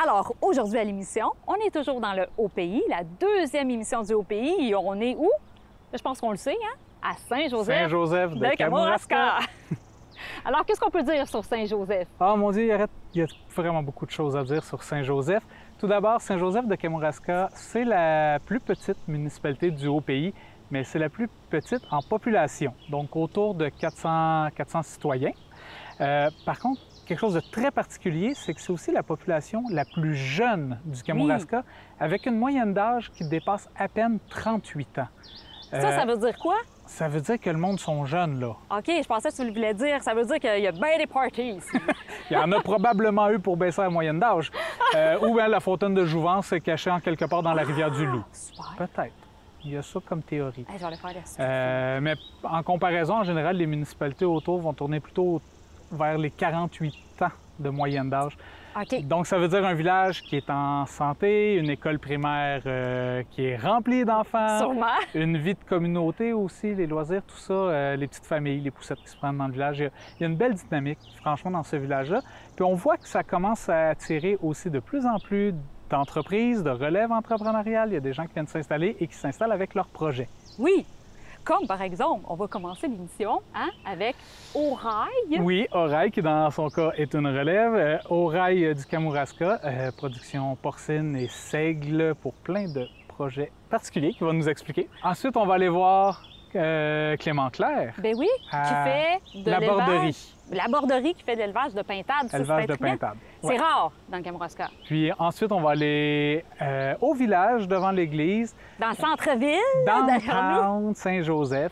Alors, aujourd'hui à l'émission, on est toujours dans le Haut-Pays, la deuxième émission du Haut-Pays. Et on est où? Je pense qu'on le sait, hein? À Saint-Joseph. Saint-Joseph de Kamouraska. Alors, qu'est-ce qu'on peut dire sur Saint-Joseph? Ah mon Dieu, il y a vraiment beaucoup de choses à dire sur Saint-Joseph. Tout d'abord, Saint-Joseph de Kamouraska, c'est la plus petite municipalité du Haut-Pays, mais c'est la plus petite en population, donc autour de 400 citoyens. Par contre, quelque chose de très particulier, c'est que c'est aussi la population la plus jeune du Kamouraska, avec une moyenne d'âge qui dépasse à peine 38 ans. Ça veut dire quoi? Ça veut dire que le monde sont jeunes, là. OK, je pensais que tu voulais dire, ça veut dire qu'il y a bien des parties ici. Il y en a probablement eu pour baisser la moyenne d'âge. Ou bien la fontaine de Jouvence est cachée en quelque part dans la rivière du Loup. Super. Peut-être. Il y a ça comme théorie. Hey, je vais aller faire la mais en comparaison, en général, les municipalités autour vont tourner plutôt vers les 48 ans de moyenne d'âge. OK. Donc, ça veut dire un village qui est en santé, une école primaire qui est remplie d'enfants, Sûrement. une vie de communauté aussi, les loisirs, tout ça, les petites familles, les poussettes qui se prennent dans le village. Il y a une belle dynamique, franchement, dans ce village-là. Puis on voit que ça commence à attirer aussi de plus en plus d'entreprises, de relève entrepreneuriale. Il y a des gens qui viennent s'installer et qui s'installent avec leurs projets. Oui. Comme par exemple, on va commencer l'émission avec Orail. Oui, Orail, qui dans son cas est une relève. Orail du Kamouraska, production porcine et seigle pour plein de projets particuliers qu'il va nous expliquer. Ensuite, on va aller voir Clément Claire. Ben oui, qui fait de la l'élevage. borderie. La borderie qui fait de l'élevage de pintade. Ça, Élevage c'est de intriguant. pintade. C'est rare dans le Kamouraska. Puis ensuite, on va aller au village devant l'église. Dans le centre-ville, derrière nous. Downtown Saint-Joseph,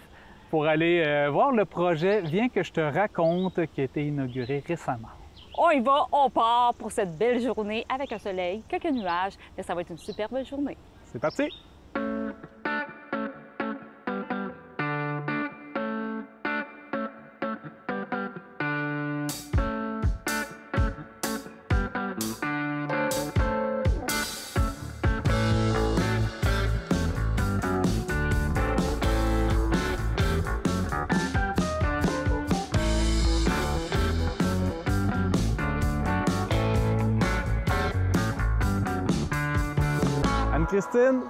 pour aller voir le projet Viens que je te raconte qui a été inauguré récemment. On y va, on part pour cette belle journée avec un soleil, quelques nuages, mais ça va être une super belle journée. C'est parti! Anne-Christine,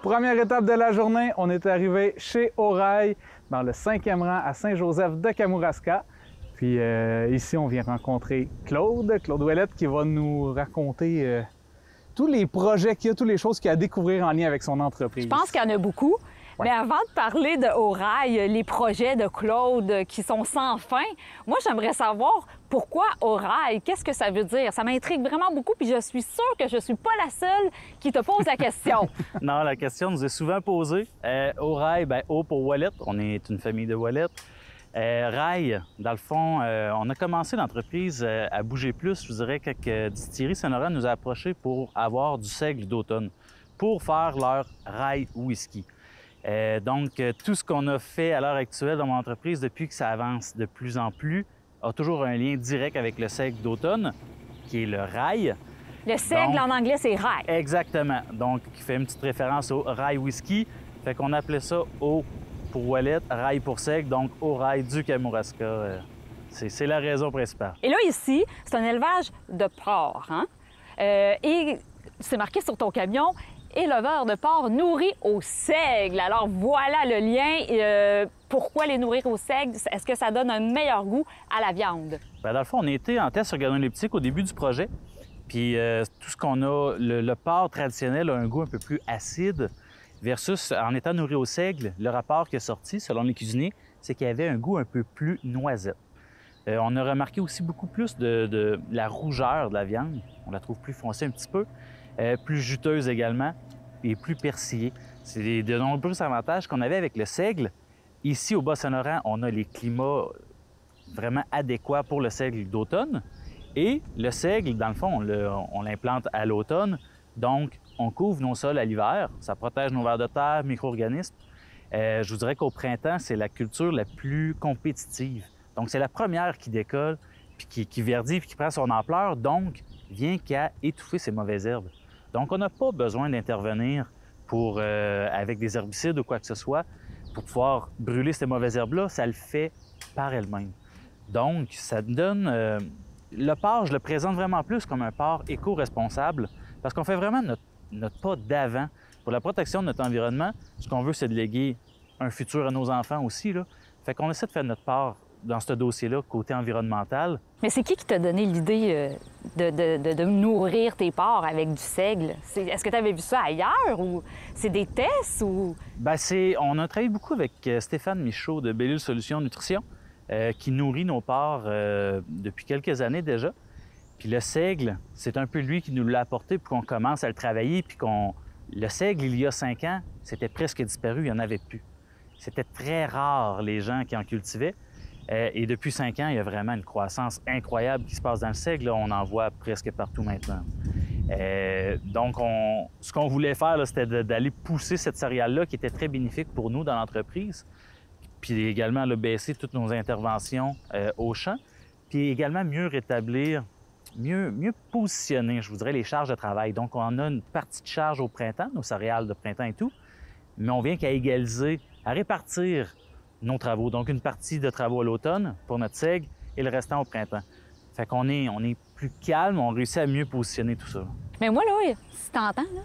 première étape de la journée, on est arrivé chez Orail, dans le 5e rang à Saint-Joseph de Kamouraska. Puis ici, on vient rencontrer Claude Ouellette, qui va nous raconter tous les projets qu'il y a, toutes les choses qu'il y a à découvrir en lien avec son entreprise. Je pense qu'il y en a beaucoup. Ouais. Mais avant de parler de Orail, les projets de Claude qui sont sans fin, moi, j'aimerais savoir pourquoi Orail? Qu'est-ce que ça veut dire? Ça m'intrigue vraiment beaucoup, puis je suis sûre que je ne suis pas la seule qui te pose la question. Non, la question nous est souvent posée. Orail, bien, O pour Ouellette. On est une famille de Ouellette. Rail, dans le fond, on a commencé l'entreprise à bouger plus. Je vous dirais que Distillerie Saint-Laurent nous a approchés pour avoir du seigle d'automne, pour faire leur Rail Whisky. Donc, tout ce qu'on a fait à l'heure actuelle dans mon entreprise depuis que ça avance de plus en plus a toujours un lien direct avec le seigle d'automne, qui est le Rail. Le seigle en anglais, c'est Rail. Exactement. Donc, qui fait une petite référence au Rail Whisky. Fait qu'on appelait ça O pour Ouellette, Rail pour seigle, donc Orail du Kamouraska. C'est la raison principale. Et là, ici, c'est un élevage de porc. Hein? Et c'est marqué sur ton camion, éleveur de porc nourri au seigle. Alors, voilà le lien. Pourquoi les nourrir au seigle? Est-ce que ça donne un meilleur goût à la viande? Bien, dans le fond, on était en test organoleptique au début du projet. Puis tout ce qu'on a, le porc traditionnel a un goût un peu plus acide versus en étant nourri au seigle, le rapport qui est sorti, selon les cuisiniers, c'est qu'il y avait un goût un peu plus noisette. On a remarqué aussi beaucoup plus de la rougeur de la viande. On la trouve plus foncée un petit peu, plus juteuse également et plus persillée. C'est de nombreux avantages qu'on avait avec le seigle. Ici, au Bas-Saint-Laurent, on a les climats vraiment adéquats pour le seigle d'automne. Et le seigle, dans le fond, on l'implante à l'automne. Donc, on couvre nos sols à l'hiver. Ça protège nos vers de terre, micro-organismes. Je vous dirais qu'au printemps, c'est la culture la plus compétitive. Donc, c'est la première qui décolle, puis qui verdit, puis qui prend son ampleur. Donc, vient qu'à étouffer ces mauvaises herbes. Donc, on n'a pas besoin d'intervenir avec des herbicides ou quoi que ce soit pour pouvoir brûler ces mauvaises herbes-là. Ça le fait par elle-même. Donc, ça donne le porc, je le présente vraiment plus comme un porc éco-responsable parce qu'on fait vraiment notre pas d'avant. Pour la protection de notre environnement, ce qu'on veut, c'est de léguer un futur à nos enfants aussi, là. Fait qu'on essaie de faire notre part dans ce dossier-là, côté environnemental. Mais c'est qui t'a donné l'idée de nourrir tes porcs avec du seigle? Est-ce que tu avais vu ça ailleurs ou c'est des tests ou... Bien, on a travaillé beaucoup avec Stéphane Michaud de Bellule Solutions Nutrition qui nourrit nos porcs depuis quelques années déjà. Puis le seigle, c'est un peu lui qui nous l'a apporté pour qu'on commence à le travailler puis Le seigle, il y a 5 ans, c'était presque disparu, il n'y en avait plus. C'était très rare, les gens qui en cultivaient. Et depuis 5 ans, il y a vraiment une croissance incroyable qui se passe dans le seigle. Là, on en voit presque partout maintenant. Donc, ce qu'on voulait faire, c'était d'aller pousser cette céréale-là qui était très bénéfique pour nous dans l'entreprise. Puis également, baisser toutes nos interventions au champ. Puis également, mieux rétablir, mieux positionner, je vous dirais, les charges de travail. Donc, on a une partie de charge au printemps, nos céréales de printemps et tout, mais on vient qu'à égaliser, à répartir nos travaux. Donc, une partie de travaux à l'automne pour notre seigle et le restant au printemps. Fait qu'on est plus calme, on réussit à mieux positionner tout ça. Mais moi, là, si t'entends, là,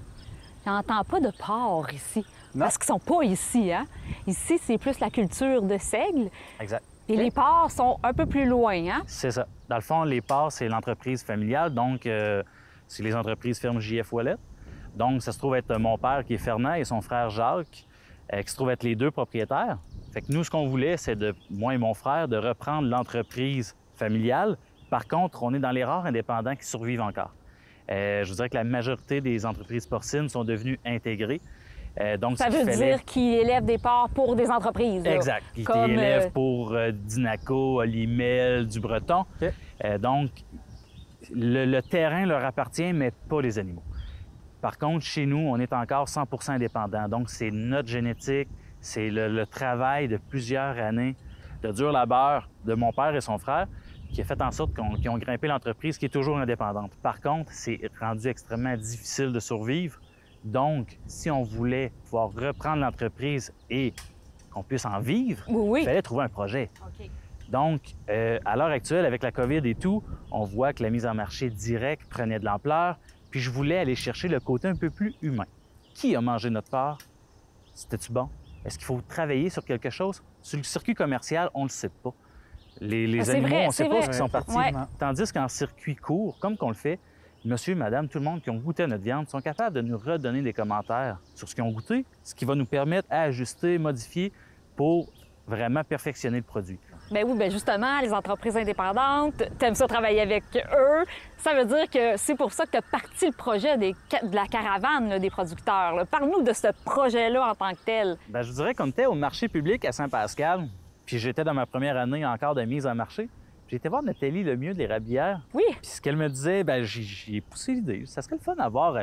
j'entends pas de porc ici. Non. Parce qu'ils sont pas ici, hein? Ici, c'est plus la culture de seigle. Exact. Et les porcs sont un peu plus loin, hein? C'est ça. Dans le fond, les porcs, c'est l'entreprise familiale, donc c'est les entreprises ferme J.F. Ouellet. Donc, ça se trouve être mon père qui est Fernand et son frère Jacques, qui se trouvent être les deux propriétaires. Fait que nous, ce qu'on voulait, c'est moi et mon frère, de reprendre l'entreprise familiale. Par contre, on est dans les rares indépendants qui survivent encore. Je vous dirais que la majorité des entreprises porcines sont devenues intégrées. Donc, ça veut dire qu'ils élèvent des porcs pour des entreprises. Là. Exact. Ils élèvent pour Dinaco, Olimel, du Breton. Okay. Donc, le terrain leur appartient, mais pas les animaux. Par contre, chez nous, on est encore 100% indépendant. Donc, c'est notre génétique, c'est le travail de plusieurs années de dur labeur de mon père et son frère qui a fait en sorte qu'ils ont grimpé l'entreprise qui est toujours indépendante. Par contre, c'est rendu extrêmement difficile de survivre. Donc, si on voulait pouvoir reprendre l'entreprise et qu'on puisse en vivre, il fallait trouver un projet. Okay. Donc, à l'heure actuelle, avec la COVID et tout, on voit que la mise en marché directe prenait de l'ampleur. Puis je voulais aller chercher le côté un peu plus humain. Qui a mangé notre porc? C'était-tu bon? Est-ce qu'il faut travailler sur quelque chose? Sur le circuit commercial, on ne le sait pas. Les animaux, on ne sait pas ce qu'ils sont partis. Ouais. Tandis qu'en circuit court, comme qu'on le fait, monsieur, madame, tout le monde qui ont goûté à notre viande sont capables de nous redonner des commentaires sur ce qu'ils ont goûté, ce qui va nous permettre d'ajuster, modifier pour vraiment perfectionner le produit. Bien oui, bien justement, les entreprises indépendantes, t'aimes ça travailler avec eux. Ça veut dire que c'est pour ça que tu as parti le projet de la caravane là, des producteurs. Parle-nous de ce projet-là en tant que tel. Bien, je vous dirais qu'on était au marché public à Saint-Pascal, puis j'étais dans ma première année encore de mise en marché. J'ai été voir Nathalie Lemieux de l'Érablière. Oui. Puis ce qu'elle me disait, bien, j'ai poussé l'idée. Ça serait le fun d'avoir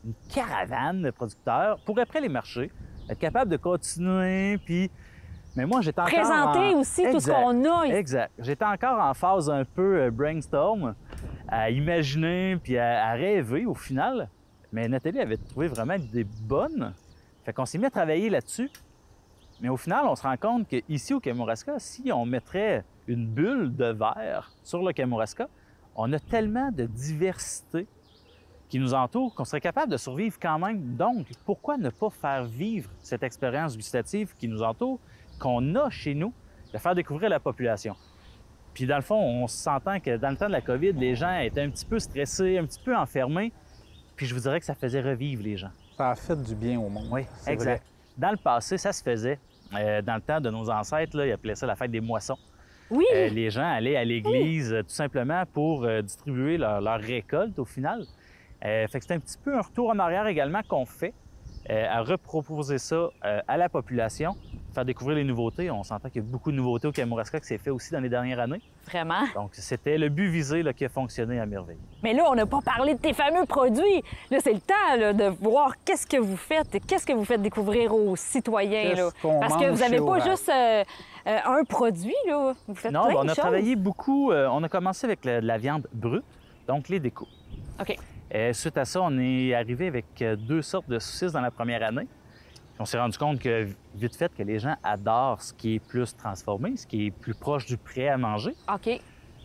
une caravane de producteurs pour après les marchés, être capable de continuer, puis... Mais moi, j'étais encore présenter aussi tout ce qu'on a. Exact. J'étais encore en phase un peu brainstorm, à imaginer puis à rêver au final. Mais Nathalie avait trouvé vraiment l'idée bonne. Fait qu'on s'est mis à travailler là-dessus. Mais au final, on se rend compte qu'ici au Kamouraska, si on mettrait une bulle de verre sur le Kamouraska, on a tellement de diversité qui nous entoure qu'on serait capable de survivre quand même. Donc, pourquoi ne pas faire vivre cette expérience gustative qui nous entoure, qu'on a chez nous, de faire découvrir à la population. Puis dans le fond, on s'entend que dans le temps de la COVID, les gens étaient un petit peu stressés, un petit peu enfermés, puis je vous dirais que ça faisait revivre les gens. Ça a fait du bien au monde. Oui, exact. Vrai. Dans le passé, ça se faisait. Dans le temps de nos ancêtres, là, ils appelaient ça la fête des moissons. Oui! Les gens allaient à l'église tout simplement pour distribuer leur récolte au final. Fait que c'est un petit peu un retour en arrière également qu'on fait, à reproposer ça à la population, faire découvrir les nouveautés. On s'entend qu'il y a beaucoup de nouveautés au Kamouraska qui s'est fait aussi dans les dernières années. Vraiment? Donc, c'était le but visé là, qui a fonctionné à merveille. Mais là, on n'a pas parlé de tes fameux produits. Là, c'est le temps là, de voir qu'est-ce que vous faites et qu'est-ce que vous faites découvrir aux citoyens. Là. Parce que vous n'avez pas juste un produit, là. Vous faites non, plein de on a choses. travaillé beaucoup. On a commencé avec la viande brute, donc les décos. OK. Suite à ça, on est arrivé avec 2 sortes de saucisses dans la première année. On s'est rendu compte que, vite fait, que les gens adorent ce qui est plus transformé, ce qui est plus proche du prêt à manger. OK.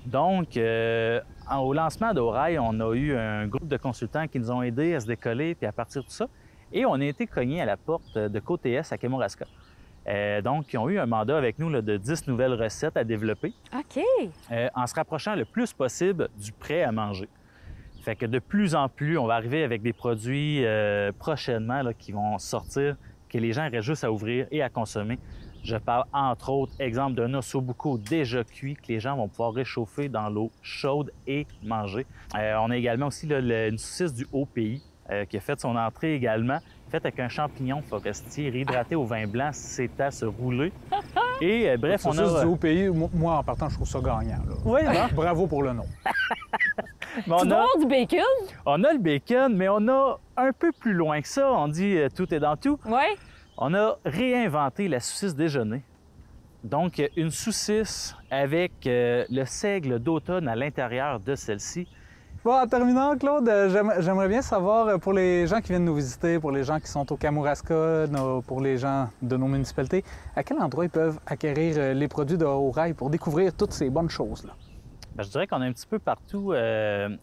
Donc, au lancement d'Orail, on a eu un groupe de consultants qui nous ont aidés à se décoller puis à partir de tout ça. Et on a été cognés à la porte de Côte-TS à Kamouraska. Donc, ils ont eu un mandat avec nous là, de 10 nouvelles recettes à développer. OK. En se rapprochant le plus possible du prêt à manger. Fait que de plus en plus, on va arriver avec des produits prochainement là, qui vont sortir, que les gens auraient juste à ouvrir et à consommer. Je parle entre autres, exemple d'un ossobuco déjà cuit que les gens vont pouvoir réchauffer dans l'eau chaude et manger. On a également aussi là, une saucisse du Haut-Pays qui a fait son entrée également, faite avec un champignon forestier réhydraté au vin blanc, c'est à se rouler. Et bref, on a... Saucisse du Haut-Pays, moi en partant, je trouve ça gagnant. Là. Oui, hein? Bravo pour le nom. Tu dois avoir du bacon? On a le bacon, mais on a un peu plus loin que ça. On dit tout est dans tout. Oui. On a réinventé la saucisse déjeuner. Donc, une saucisse avec le seigle d'automne à l'intérieur de celle-ci. Bon, en terminant, Claude, j'aimerais bien savoir, pour les gens qui viennent nous visiter, pour les gens qui sont au Kamouraska, pour les gens de nos municipalités, à quel endroit ils peuvent acquérir les produits de Haut-Rail pour découvrir toutes ces bonnes choses-là? Bien, je dirais qu'on est un petit peu partout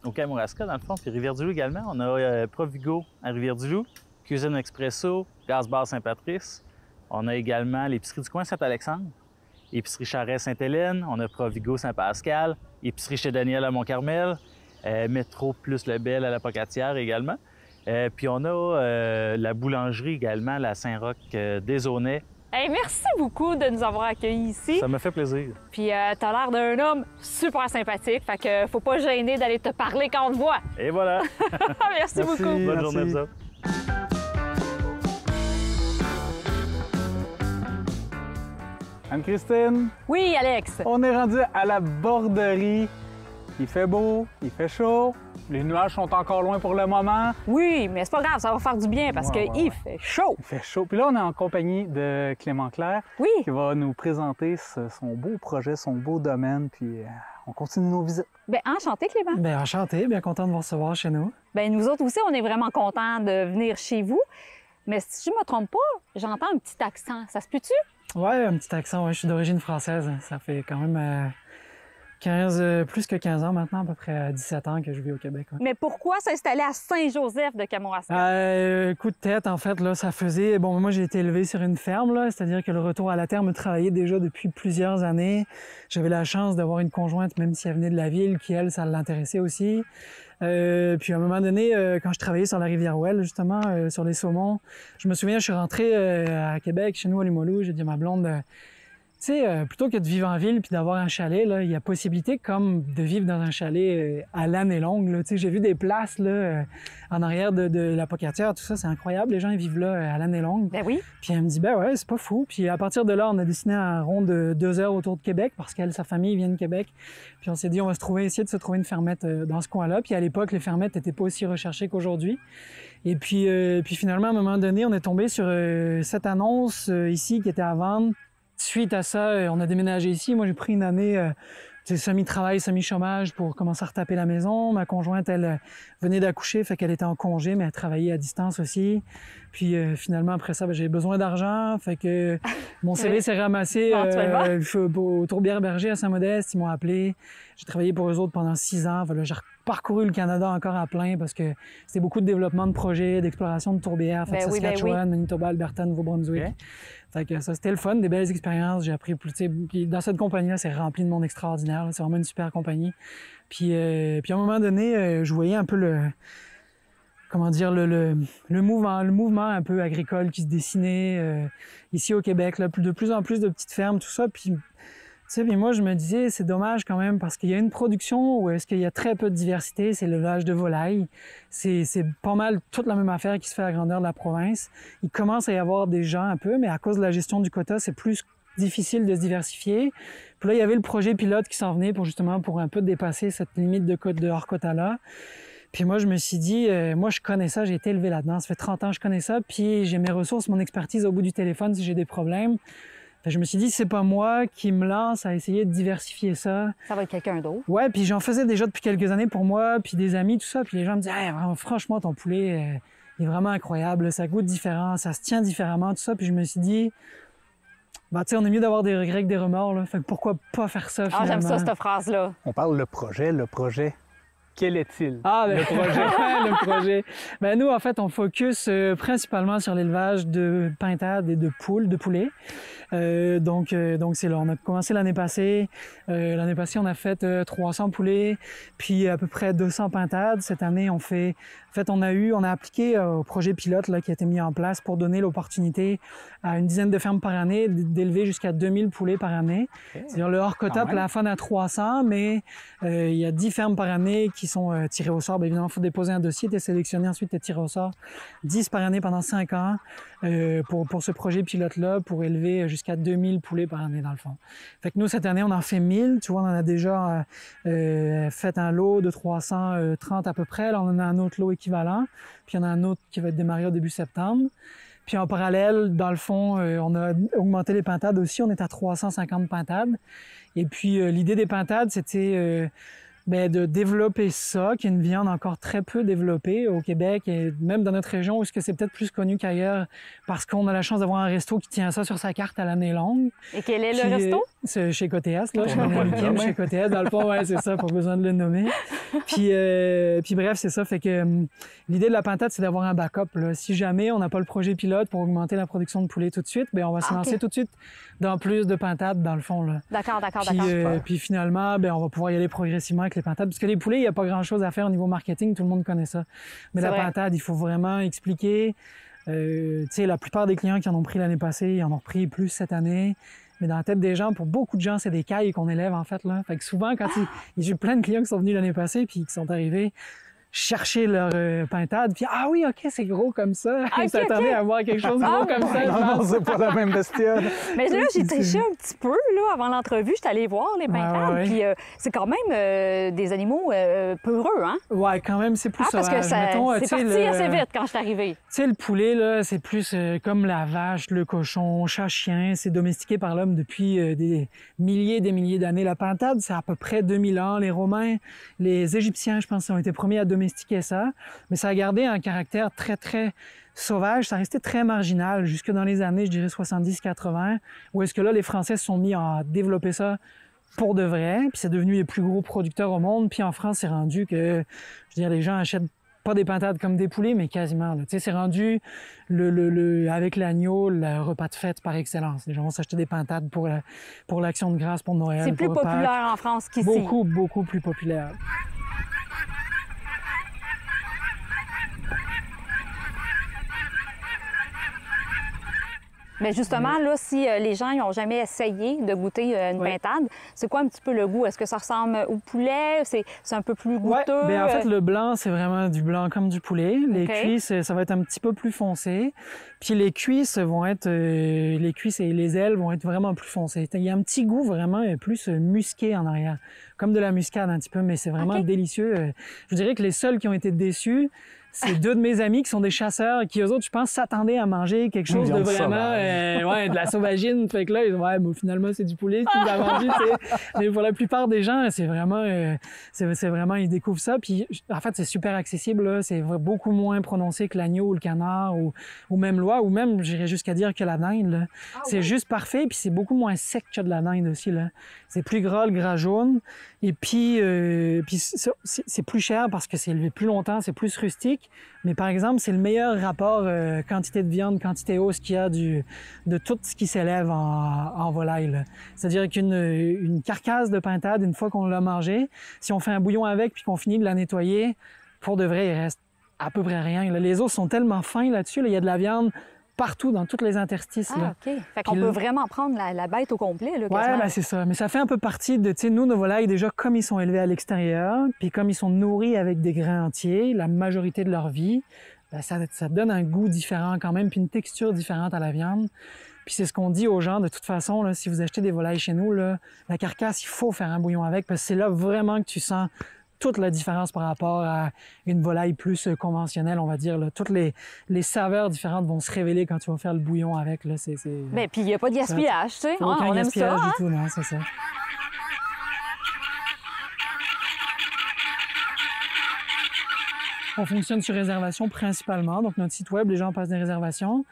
au Kamouraska, dans le fond, puis Rivière-du-Loup également. On a Provigo à Rivière-du-Loup, Cuisine Expresso, Gaz-Bar Saint-Patrice. On a également l'épicerie du coin Saint-Alexandre, épicerie Charest Sainte-Hélène, on a Provigo Saint-Pascal, épicerie chez Daniel à Mont-Carmel, Métro plus Lebel à la Pocatière également. Puis on a la boulangerie également, la Saint-Roch des Aunais. Hey, merci beaucoup de nous avoir accueillis ici. Ça me fait plaisir. Puis t'as l'air d'un homme super sympathique, fait que faut pas gêner d'aller te parler quand on te voit. Et voilà. Merci beaucoup. Bonne journée à vous autres. Anne-Christine, Oui, Alex. on est rendu à la borderie. Il fait beau, il fait chaud, les nuages sont encore loin pour le moment. Oui, mais c'est pas grave, ça va faire du bien parce Ouais, qu'il ouais. fait chaud. Il fait chaud. Puis là, on est en compagnie de Clément Claire Oui. qui va nous présenter son beau projet, son beau domaine, puis on continue nos visites. Bien, enchanté, Clément. Bien, enchanté, bien content de vous recevoir chez nous. Bien, nous autres aussi, on est vraiment contents de venir chez vous. Mais si je me trompe pas, j'entends un petit accent. Ça se peut-tu? Ouais, un petit accent, ouais, je suis d'origine française. Ça fait quand même plus que 15 ans maintenant, à peu près 17 ans que je vis au Québec. Ouais. Mais pourquoi s'installer à Saint-Joseph de Kamouraska? Coup de tête, en fait, là, ça faisait... Bon, moi, j'ai été élevé sur une ferme, là, c'est-à-dire que le retour à la terre me travaillait déjà depuis plusieurs années. J'avais la chance d'avoir une conjointe, même si elle venait de la ville, qui, elle, ça l'intéressait aussi. Puis à un moment donné, quand je travaillais sur la rivière Ouelle, justement, sur les saumons, je me souviens, je suis rentré à Québec, chez nous à Limoilou, j'ai dit à ma blonde... Tu sais, plutôt que de vivre en ville puis d'avoir un chalet, là, il y a possibilité comme de vivre dans un chalet à l'année longue. Là. Tu sais, j'ai vu des places là, en arrière de la Pocatière, tout ça, c'est incroyable. Les gens ils vivent là à l'année longue. Ben oui. Puis elle me dit, ben ouais, c'est pas fou. Puis à partir de là, on a dessiné un rond de 2 heures autour de Québec parce qu'elle, sa famille vient de Québec. Puis on s'est dit, on va essayer de se trouver une fermette dans ce coin-là. Puis à l'époque, les fermettes n'étaient pas aussi recherchées qu'aujourd'hui. Et puis finalement, à un moment donné, on est tombé sur cette annonce ici qui était à vendre. Suite à ça, on a déménagé ici. Moi, j'ai pris une année semi-travail, semi-chômage pour commencer à retaper la maison. Ma conjointe, elle venait d'accoucher, fait qu'elle était en congé, mais elle travaillait à distance aussi. Puis finalement, après ça, j'avais besoin d'argent, fait que mon CV s'est ramassé au Tourbière-Berger à Saint-Modeste. Ils m'ont appelé. J'ai travaillé pour eux autres pendant 6 ans. Voilà, j'ai parcouru le Canada encore à plein parce que c'était beaucoup de développement de projets, d'exploration de tourbières, Saskatchewan, Manitoba, Alberta, Nouveau-Brunswick. Okay. Fait que ça, c'était le fun, des belles expériences. J'ai appris plus, puis dans cette compagnie-là, c'est rempli de monde extraordinaire. Là. C'est vraiment une super compagnie. Puis à un moment donné, je voyais un peu le mouvement un peu agricole qui se dessinait ici au Québec. Là, de plus en plus de petites fermes, tout ça. Puis, puis moi, je me disais, c'est dommage quand même parce qu'il y a une production où est-ce qu'il y a très peu de diversité, c'est l'élevage de volailles. C'est pas mal toute la même affaire qui se fait à la grandeur de la province. Il commence à y avoir des gens un peu, mais à cause de la gestion du quota, c'est plus difficile de se diversifier. Puis là, il y avait le projet pilote qui s'en venait pour un peu dépasser cette limite de hors quota-là. Puis moi, je me suis dit, moi, je connais ça, j'ai été élevé là-dedans. Ça fait 30 ans que je connais ça, puis j'ai mes ressources, mon expertise au bout du téléphone si j'ai des problèmes. Fait que je me suis dit, c'est pas moi qui me lance à essayer de diversifier ça. Ça va être quelqu'un d'autre. Ouais, puis j'en faisais déjà depuis quelques années pour moi, puis des amis, tout ça. Puis les gens me disaient, hey, franchement, ton poulet il est vraiment incroyable, ça goûte différent, ça se tient différemment, tout ça. Puis je me suis dit, bah, tu sais, on est mieux d'avoir des regrets que des remords, là. Fait que pourquoi pas faire ça, finalement? Ah, j'aime ça, cette phrase-là. On parle le projet Quel est-il? Ah, ben, Le projet. le projet. Ben, nous, en fait, on focus principalement sur l'élevage de pintades et de poules, de poulets. Donc c'est là. On a commencé l'année passée. L'année passée, on a fait 300 poulets, puis à peu près 200 pintades. Cette année, on a appliqué au projet pilote là, qui a été mis en place pour donner l'opportunité à une dizaine de fermes par année d'élever jusqu'à 2000 poulets par année. Okay. C'est-à-dire le hors-quota plafonne à 300, mais il y a 10 fermes par année qui sont tirées au sort. Bien évidemment, il faut déposer un dossier, être sélectionné, ensuite être tiré au sort. 10 par année pendant 5 ans pour ce projet pilote-là, pour élever jusqu'à 2000 poulets par année, dans le fond. Fait que nous, cette année, on en fait 1000. Tu vois, on en a déjà fait un lot de 330 à peu près. Là, on en a un autre lot équivalent. Puis il y en a un autre qui va être démarré au début septembre. Puis en parallèle, dans le fond, on a augmenté les pintades aussi. On est à 350 pintades. Et puis l'idée des pintades, c'était de développer ça, qui est une viande encore très peu développée au Québec et même dans notre région où c'est peut-être plus connu qu'ailleurs parce qu'on a la chance d'avoir un resto qui tient ça sur sa carte à l'année longue. Et quel est le resto? C'est chez Cotéas, là. Chez Cotéas, dans le fond, ouais, c'est ça, pas besoin de le nommer. Puis bref, c'est ça. Fait que l'idée de la pintade, c'est d'avoir un backup, là. Si jamais on n'a pas le projet pilote pour augmenter la production de poulet tout de suite, on va se lancer tout de suite dans plus de pintades, dans le fond, là. D'accord. Puis finalement, on va pouvoir y aller progressivement avec les pintades. Parce que les poulets, il n'y a pas grand-chose à faire au niveau marketing, tout le monde connaît ça. Mais la pintade, il faut vraiment expliquer. Tu sais, la plupart des clients qui en ont pris l'année passée, ils en ont repris plus cette année. Mais dans la tête des gens, pour beaucoup de gens, c'est des cailles qu'on élève, en fait, là. Fait que souvent, quand j'ai plein de clients qui sont venus l'année passée puis qui sont arrivés chercher leur pintade, puis ah oui, OK, c'est gros comme ça. Ils s'attendaient à voir quelque chose de gros comme ça. Non, c'est pas la même bestiole. Mais là, j'ai triché un petit peu, là, avant l'entrevue. Je suis allée voir les pintades, puis c'est quand même des animaux peureux, hein? Ouais, quand même, c'est plus sauvage. Parce que c'est parti assez vite quand je suis arrivée. Tu sais, le poulet, là, c'est plus comme la vache, le cochon, chat-chien. C'est domestiqué par l'homme depuis des milliers d'années. La pintade, c'est à peu près 2000 ans. Les Romains, les Égyptiens, je pense, ont été premiers à domestiquer ça, mais ça a gardé un caractère très, très sauvage. Ça restait très marginal jusque dans les années, je dirais, 70-80, où est-ce que là, les Français se sont mis à développer ça pour de vrai, puis c'est devenu les plus gros producteurs au monde, puis en France, c'est rendu que, je veux dire, les gens achètent pas des pintades comme des poulets, mais quasiment. Tu sais, c'est rendu avec l'agneau, le repas de fête par excellence. Les gens vont s'acheter des pintades pour l'Action de grâce, pour Noël. C'est plus populaire en France qu'ici. Beaucoup, beaucoup plus populaire. Mais justement, là, si les gens n'ont jamais essayé de goûter une pintade, c'est quoi un petit peu le goût? Est-ce que ça ressemble au poulet? C'est un peu plus goûteux? Ouais, en fait, le blanc, c'est vraiment du blanc comme du poulet. Les cuisses, ça va être un petit peu plus foncé. Puis les cuisses vont être... les cuisses et les ailes vont être vraiment plus foncées. Il y a un petit goût vraiment plus musqué en arrière. Comme de la muscade un petit peu, mais c'est vraiment délicieux. Je dirais que les seuls qui ont été déçus, c'est deux de mes amis qui sont des chasseurs qui, eux autres, je pense, s'attendaient à manger quelque chose de vraiment... de la sauvagine. Fait que là, ils disent, ouais, mais finalement, c'est du poulet qu'ils nous a vendu, mais pour la plupart des gens, c'est vraiment, ils découvrent ça. Puis, en fait, c'est super accessible, là. C'est beaucoup moins prononcé que l'agneau ou le canard ou même l'oie, ou même, j'irais jusqu'à dire que la dinde, là. C'est juste parfait, puis c'est beaucoup moins sec que de la dinde aussi, là. C'est plus gras, le gras jaune. Et puis c'est plus cher parce que c'est élevé plus longtemps, c'est plus rustique. Mais par exemple, c'est le meilleur rapport quantité de viande, quantité os qu'il y a de tout ce qui s'élève en volaille. C'est-à-dire qu'une carcasse de pintade, une fois qu'on l'a mangée, si on fait un bouillon avec puis qu'on finit de la nettoyer, pour de vrai, il reste à peu près rien. Là, les os sont tellement fins là-dessus, il y a de la viande partout, dans tous les interstices. Ah, OK. Fait qu'on peut vraiment prendre la bête au complet, là, ouais, c'est ça. Mais ça fait un peu partie de, tu sais, nous, nos volailles, déjà, comme ils sont élevés à l'extérieur, puis comme ils sont nourris avec des grains entiers, la majorité de leur vie, ça donne un goût différent quand même, puis une texture différente à la viande. Puis c'est ce qu'on dit aux gens, de toute façon, là, si vous achetez des volailles chez nous, là, la carcasse, il faut faire un bouillon avec, parce que c'est là vraiment que tu sens toute la différence par rapport à une volaille plus conventionnelle, on va dire. Là. Toutes les saveurs différentes vont se révéler quand tu vas faire le bouillon avec. Là. Mais puis il n'y a pas de gaspillage, tu sais. On aime ça, du tout, non, c'est ça. On fonctionne sur réservation principalement. Donc, notre site web, les gens passent des réservations.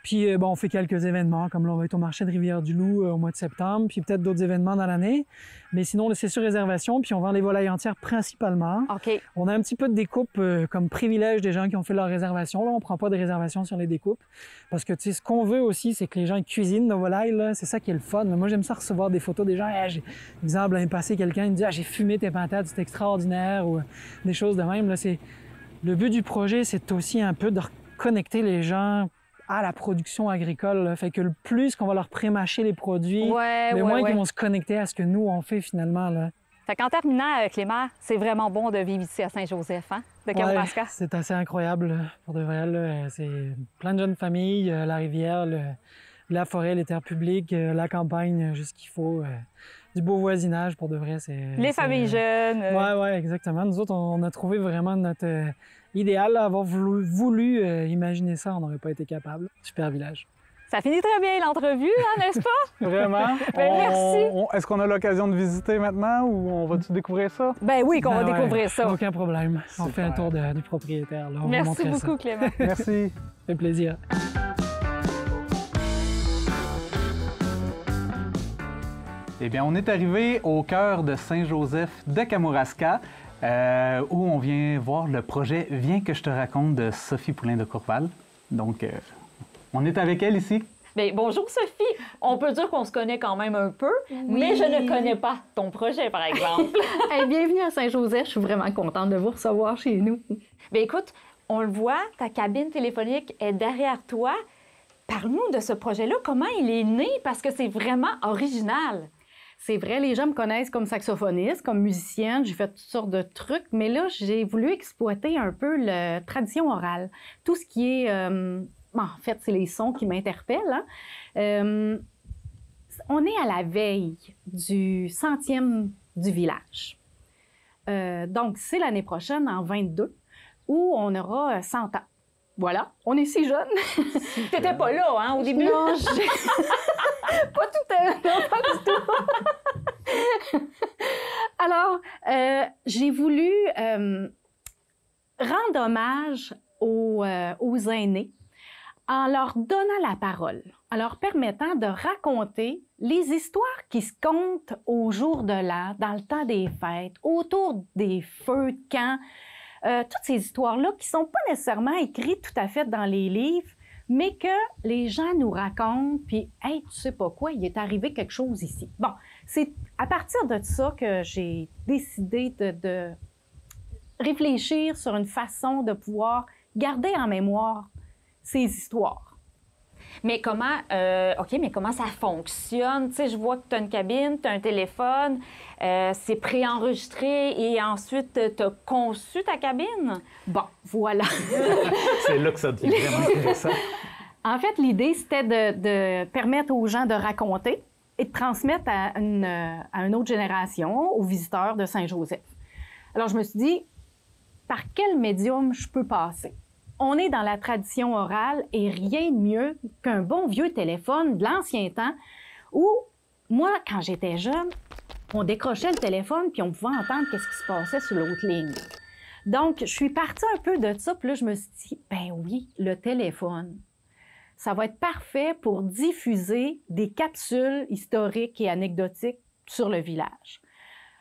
Puis bon, on fait quelques événements, comme là, on va être au marché de Rivière-du-Loup au mois de septembre, puis peut-être d'autres événements dans l'année. Mais sinon, c'est sur réservation, puis on vend les volailles entières principalement. OK. On a un petit peu de découpe comme privilège des gens qui ont fait leur réservation. Là, on prend pas de réservation sur les découpes. Parce que, tu sais, ce qu'on veut aussi, c'est que les gens ils cuisinent nos volailles, là. C'est ça qui est le fun. Moi, j'aime ça recevoir des photos des gens. Exemple, l'année passée, quelqu'un me dit « Ah, j'ai fumé tes pintades, c'est extraordinaire » ou des choses de même. Là, le but du projet, c'est aussi un peu de reconnecter les gens à la production agricole. Là. Fait que le plus qu'on va leur pré-mâcher les produits, le moins qu'ils vont se connecter à ce que nous, on fait finalement. Là. Fait qu'en terminant, Clément, c'est vraiment bon de vivre ici à Saint-Joseph, hein, de Kamouraska. C'est assez incroyable, là, pour de vrai. Là. C'est plein de jeunes familles, la rivière, la forêt, les terres publiques, la campagne, juste ce qu'il faut. Du beau voisinage, pour de vrai. Les familles jeunes. Oui, exactement. Nous autres, on a trouvé vraiment notre idéal. Avoir voulu imaginer ça, on n'aurait pas été capable. Super village. Ça finit très bien l'entrevue, hein, n'est-ce pas? Vraiment? Merci. Est-ce qu'on a l'occasion de visiter maintenant ou on va-tu découvrir ça? Ben oui, qu'on va découvrir ça. Aucun problème. Super. On fait un tour du propriétaire. Là. On va Merci montrer beaucoup, ça. Clément. Merci. Ça fait plaisir. Eh bien, on est arrivé au cœur de Saint-Joseph de Kamouraska, où on vient voir le projet « Viens que je te raconte » de Sophie Poulain de Courval. Donc, on est avec elle ici. Bien, bonjour Sophie. On peut dire qu'on se connaît quand même un peu, mais je ne connais pas ton projet, par exemple. Hey, bienvenue à Saint-Joseph. Je suis vraiment contente de vous recevoir chez nous. Bien, écoute, on le voit, ta cabine téléphonique est derrière toi. Parle-nous de ce projet-là. Comment il est né? Parce que c'est vraiment original. C'est vrai, les gens me connaissent comme saxophoniste, comme musicienne. J'ai fait toutes sortes de trucs, mais là, j'ai voulu exploiter un peu la tradition orale. Tout ce qui est... en fait, c'est les sons qui m'interpellent. Hein. On est à la veille du 100e du village. Donc, c'est l'année prochaine, en 22, où on aura 100 ans. Voilà, on est si jeunes. T'étais pas là, hein, au début? Non, pas tout à fait, non, pas du tout. Alors, j'ai voulu rendre hommage aux aînés en leur donnant la parole, en leur permettant de raconter les histoires qui se comptent au jour de l'an, dans le temps des fêtes, autour des feux de camp. Toutes ces histoires-là qui ne sont pas nécessairement écrites tout à fait dans les livres, mais que les gens nous racontent, puis « Hey, tu sais pas quoi, il est arrivé quelque chose ici. » Bon, c'est à partir de ça que j'ai décidé de réfléchir sur une façon de pouvoir garder en mémoire ces histoires. Mais comment, mais comment ça fonctionne? Tu sais, je vois que tu as une cabine, tu as un téléphone, c'est préenregistré et ensuite tu as conçu ta cabine? Bon, voilà. C'est là que ça devient vraiment intéressant. En fait, l'idée, c'était de permettre aux gens de raconter et de transmettre à une autre génération, aux visiteurs de Saint-Joseph. Alors, je me suis dit, par quel médium je peux passer? On est dans la tradition orale et rien de mieux qu'un bon vieux téléphone de l'ancien temps où, moi, quand j'étais jeune, on décrochait le téléphone puis on pouvait entendre qu'est-ce qui se passait sur l'autre ligne. Donc, je suis partie un peu de ça, puis là, je me suis dit, ben oui, le téléphone, ça va être parfait pour diffuser des capsules historiques et anecdotiques sur le village.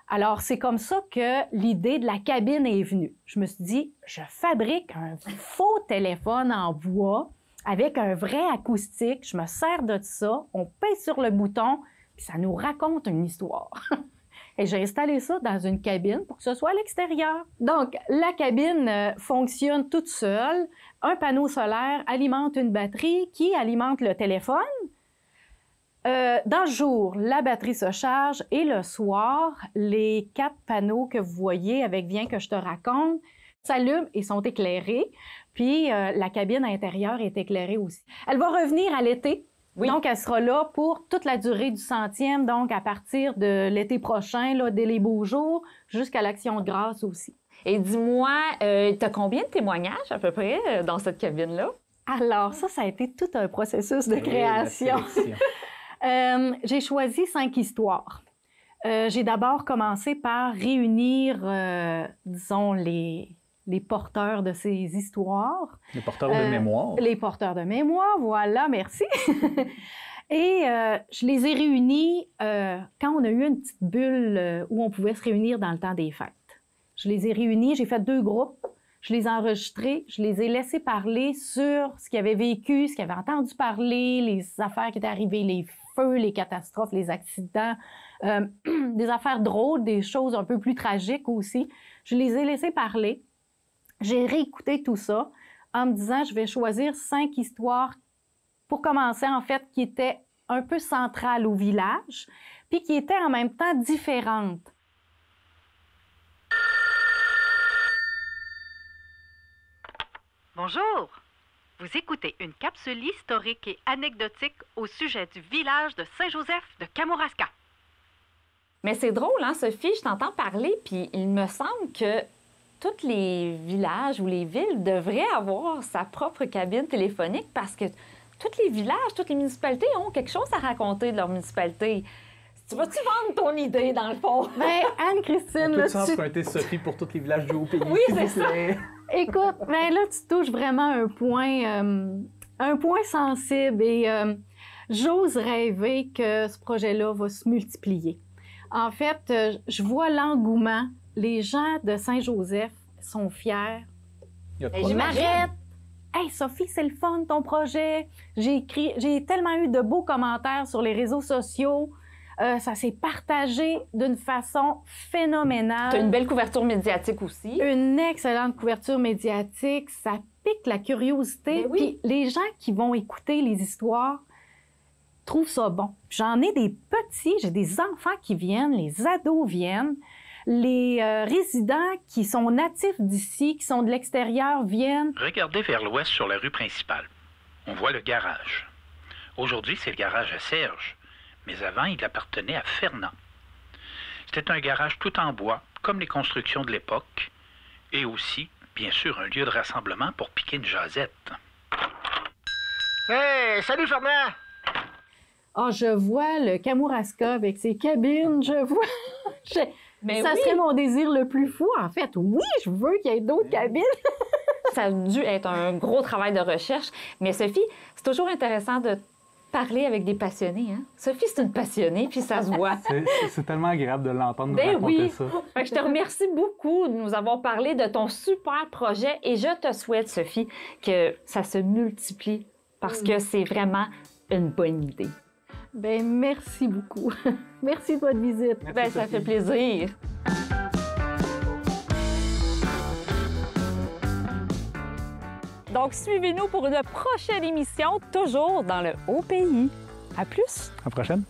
Alors, c'est comme ça que l'idée de la cabine est venue. Je me suis dit, je fabrique un faux téléphone en bois avec un vrai acoustique. Je me sers de ça, on pèse sur le bouton, puis ça nous raconte une histoire. Et j'ai installé ça dans une cabine pour que ce soit à l'extérieur. Donc, la cabine fonctionne toute seule. Un panneau solaire alimente une batterie qui alimente le téléphone. Dans le jour, la batterie se charge et le soir, les 4 panneaux que vous voyez avec « Viens que je te raconte » s'allument et sont éclairés. Puis, la cabine intérieure est éclairée aussi. Elle va revenir à l'été. Oui. Donc, elle sera là pour toute la durée du 100e, donc à partir de l'été prochain, là, dès les beaux jours, jusqu'à l'Action de grâce aussi. Et dis-moi, tu as combien de témoignages à peu près dans cette cabine-là? Alors, ça a été tout un processus de création. J'ai choisi 5 histoires. J'ai d'abord commencé par réunir, disons, les les porteurs de ces histoires. Les porteurs de mémoire. Les porteurs de mémoire, voilà, merci. Et je les ai réunis quand on a eu une petite bulle où on pouvait se réunir dans le temps des fêtes. Je les ai réunis, j'ai fait 2 groupes, je les ai enregistrés, je les ai laissés parler sur ce qu'ils avaient vécu, ce qu'ils avaient entendu parler, les affaires qui étaient arrivées, les feux, les catastrophes, les accidents, des affaires drôles, des choses un peu plus tragiques aussi. Je les ai laissés parler. J'ai réécouté tout ça en me disant, je vais choisir 5 histoires pour commencer, en fait, qui étaient un peu centrales au village, puis qui étaient en même temps différentes. Bonjour! Vous écoutez une capsule historique et anecdotique au sujet du village de Saint-Joseph de Kamouraska. Mais c'est drôle, hein, Sophie? Je t'entends parler, puis il me semble que tous les villages ou les villes devraient avoir sa propre cabine téléphonique parce que tous les villages, toutes les municipalités ont quelque chose à raconter de leur municipalité. Tu vas-tu vendre ton idée, dans le fond? Bien, Anne-Christine, là, tu emprunter Sophie pour tous les villages du Haut-Pays, Oui, s'il c'est vous plaît? Écoute, ben là, tu touches vraiment un point sensible et j'ose rêver que ce projet-là va se multiplier. En fait, je vois l'engouement. Les gens de Saint-Joseph sont fiers. Il y a de Et quoi. je M'arrête! Hey, Sophie, c'est le fun, ton projet. J'ai tellement eu de beaux commentaires sur les réseaux sociaux. Ça s'est partagé d'une façon phénoménale. Tu as une belle couverture médiatique aussi. Une excellente couverture médiatique. Ça pique la curiosité. Ben oui. Puis les gens qui vont écouter les histoires trouvent ça bon. J'en ai des petits, j'ai des enfants qui viennent, les ados viennent. Les résidents qui sont natifs d'ici, qui sont de l'extérieur, viennent. Regardez vers l'ouest sur la rue principale. On voit le garage. Aujourd'hui, c'est le garage à Serge, mais avant, il appartenait à Fernand. C'était un garage tout en bois, comme les constructions de l'époque, et aussi, bien sûr, un lieu de rassemblement pour piquer une jasette. Hey, salut Fernand! Ah, je vois le Kamouraska avec ses cabines, je vois... Mais ça oui. serait mon désir le plus fou, en fait. Oui, je veux qu'il y ait d'autres cabines. Ça a dû être un gros travail de recherche. Mais Sophie, c'est toujours intéressant de parler avec des passionnés. Hein? Sophie, c'est une passionnée, puis ça se voit. C'est tellement agréable de l'entendre nous Ben raconter oui. ça. Fait que je te remercie beaucoup de nous avoir parlé de ton super projet et je te souhaite, Sophie, que ça se multiplie parce que c'est vraiment une bonne idée. Ben merci beaucoup. Merci de votre visite. Merci, Ben, ça Sophie. fait plaisir. Donc, suivez-nous pour une prochaine émission, toujours dans le Haut-Pays. À plus! À la prochaine.